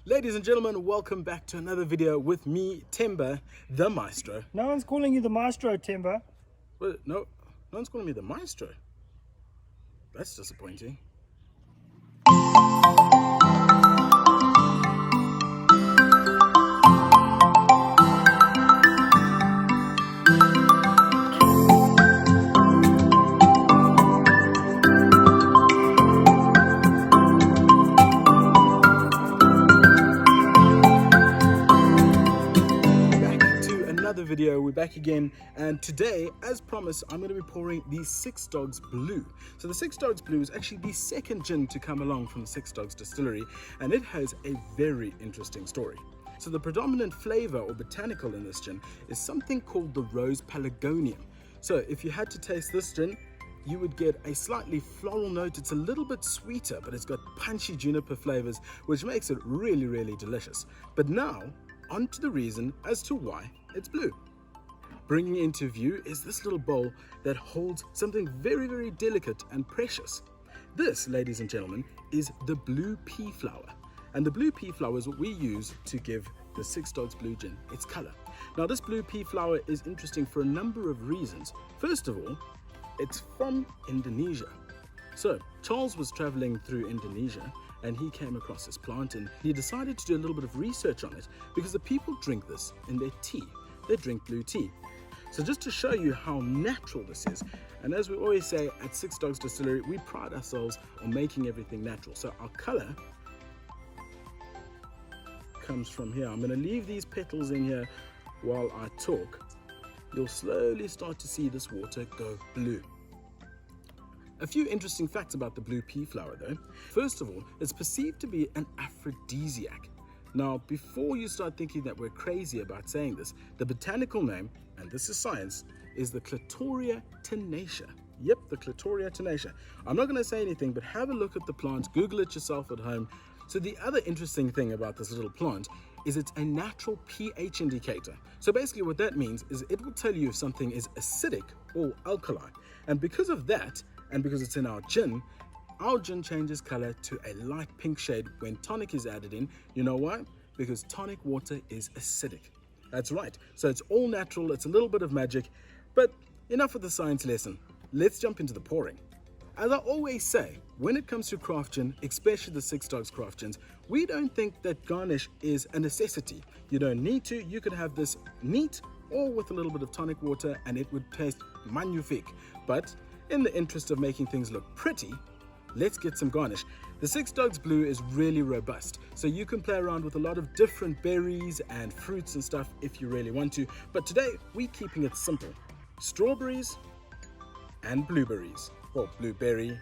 Ladies and gentlemen, welcome back to another video with me, Temba, the Maestro. No one's calling you the Maestro, Timber. Well, no one's calling me the Maestro. That's disappointing. Video, we're back again, and today, as promised, I'm going to be pouring the Six Dogs Blue. So the Six Dogs Blue is actually the second gin to come along from the Six Dogs Distillery, and it has a very interesting story. So the predominant flavor or botanical in this gin is something called the rose pelargonium. So if you had to taste this gin, you would get a slightly floral note. It's a little bit sweeter, but it's got punchy juniper flavors, which makes it really, really delicious. But now, on to the reason as to why it's blue. Bringing into view is this little bowl that holds something very, very delicate and precious. This, ladies and gentlemen, is the blue pea flower. And the blue pea flower is what we use to give the Six Dogs Blue gin its color. Now, this blue pea flower is interesting for a number of reasons. First of all, it's from Indonesia. So Charles was traveling through Indonesia and he came across this plant and he decided to do a little bit of research on it because the people drink this in their tea. They drink blue tea. So just to show you how natural this is, and as we always say at Six Dogs Distillery, we pride ourselves on making everything natural. So our color comes from here. I'm going to leave these petals in here while I talk. You'll slowly start to see this water go blue. A few interesting facts about the blue pea flower though. First of all, it's perceived to be an aphrodisiac. Now, before you start thinking that we're crazy about saying this, the botanical name, and this is science, is the Clitoria tenacia. Yep, the Clitoria tenacia. I'm not going to say anything, but have a look at the plant, Google it yourself at home. So the other interesting thing about this little plant is it's a natural pH indicator. So basically what that means is it will tell you if something is acidic or alkaline. And because of that, and because it's in our gin changes color to a light pink shade when tonic is added in. You know why? Because tonic water is acidic. That's right. So it's all natural, it's a little bit of magic, but enough of the science lesson. Let's jump into the pouring. As I always say, when it comes to craft gin, especially the Six Dogs craft gins, we don't think that garnish is a necessity. You don't need to. You could have this neat or with a little bit of tonic water and it would taste magnifique. But in the interest of making things look pretty, let's get some garnish. The Six Dogs Blue is really robust, so you can play around with a lot of different berries and fruits and stuff if you really want to. But today, we're keeping it simple. Strawberries and blueberries. Well, blueberry,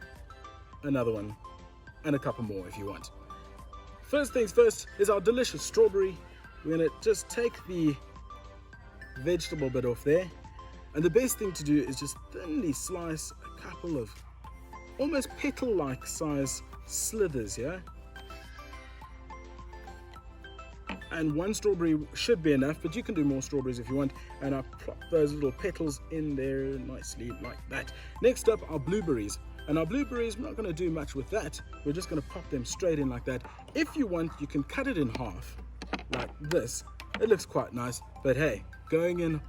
another one, and a couple more if you want. First things first is our delicious strawberry. We're gonna just take the vegetable bit off there. And the best thing to do is just thinly slice a couple of almost petal-like size slithers here. And one strawberry should be enough, but you can do more strawberries if you want. And I plop those little petals in there nicely like that. Next up, our blueberries. And our blueberries, we're not going to do much with that. We're just going to pop them straight in like that. If you want, you can cut it in half like this. It looks quite nice, but hey, going in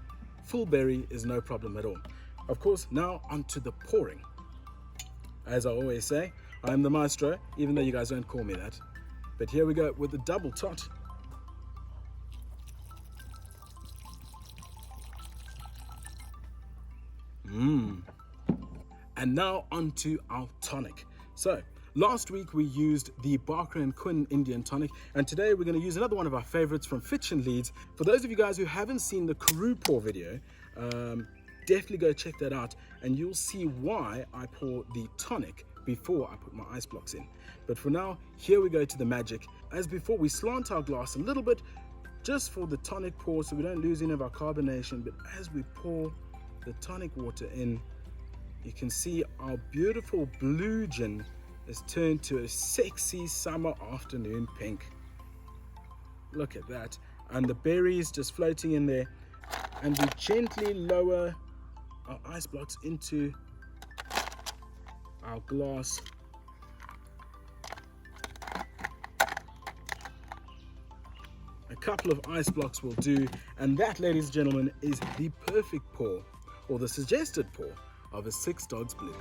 full berry is no problem at all. Of course, now onto the pouring. As I always say, I am the maestro, even though you guys don't call me that. But here we go with the double tot. And now onto our tonic. So, last week we used the Barker & Quinn Indian tonic, and today we're going to use another one of our favorites from Fitch & Leeds. For those of you guys who haven't seen the Karoo pour video, definitely go check that out, and you'll see why I pour the tonic before I put my ice blocks in. But for now, here we go to the magic. As before, we slant our glass a little bit just for the tonic pour so we don't lose any of our carbonation. But as we pour the tonic water in, you can see our beautiful blue gin has turned to a sexy summer afternoon pink. Look at that. And the berries just floating in there. And we gently lower our ice blocks into our glass. A couple of ice blocks will do, and that, ladies and gentlemen, is the perfect pour, or the suggested pour, of a Six Dogs Blue.